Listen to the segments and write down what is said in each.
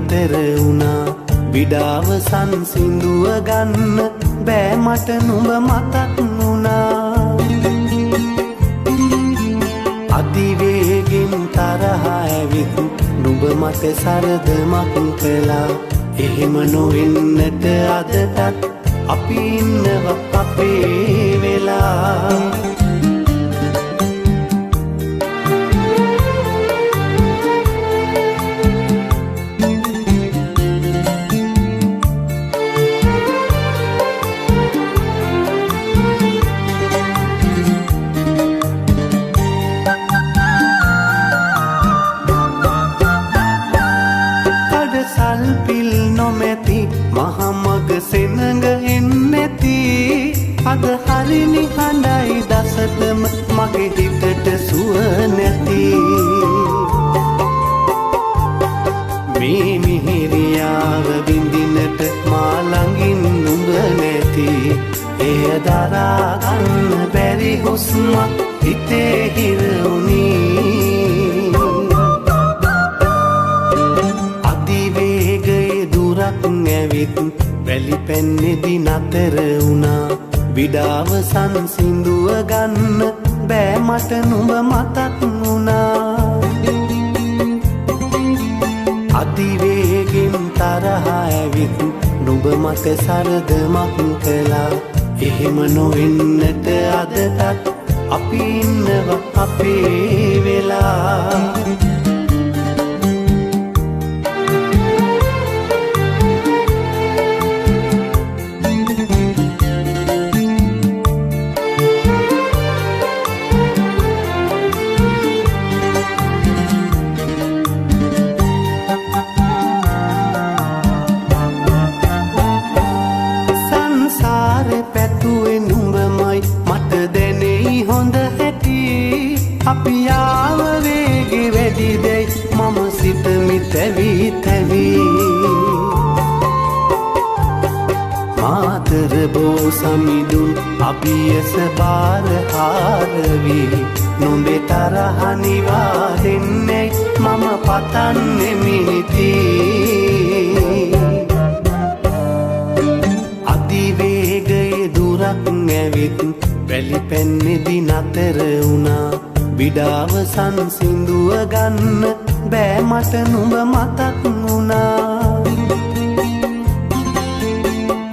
නතර වුණා විඩාව සංසිඳුව ගන්න බෑ මට නුඹ මතක් වුණා අතිවේගෙන් තරහ ඇවිත් නුඹ මත සරදමක් කළා එහෙම නොවෙන්නට අදටත් අපි ඉන්නවා අපේ වෙලා සල්පිල් නොමැති මහමග සෙනඟ එන්නැති අද හරි නිහඬයි දසතම මගේ හිතට සුව නැති මේ මිහිරියාව විඳින්නට මා ළඟින් නුඹ නැති එය දරා ගන්න බැරි හුස්මක් හිතේ හිර වුණී ඇවිත් වැලි පැන්නෙදි නතර වුණා විඩාව සංසිඳුව ගන්න බෑ මට නුඹ මතක් වුණා අතිවේගෙන් තරහ ඇවිත් නුඹ මත සරදමක් කළා එහෙම නොවෙන්නට අදටත් අපි ඉන්නවා අපේ වෙලා අපි ආව වේගෙ වැඩි දෙයි මම සිතමි තැවි තැවි මාතර බෝ සමිඳුන් අපි එස බාර හාරවි නොඹේ තරහ නිවා දෙන්නේ මම පතන්නේ මිනිති අතිවේගයේ දුරක් ඇවිත් වැලි පැන්නෙදි නතර වුණා විඩාව සංසිඳුව ගන්න බෑ මට නුඹ මතක් වුණා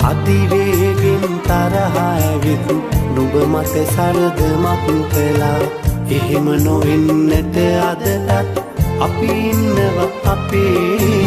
අතිවේගෙන් තරහ ඇවිත් නුඹ මත සරදමක් කළා එහෙම නොවෙන්නට අදටත් අපි ඉන්නවා අපේ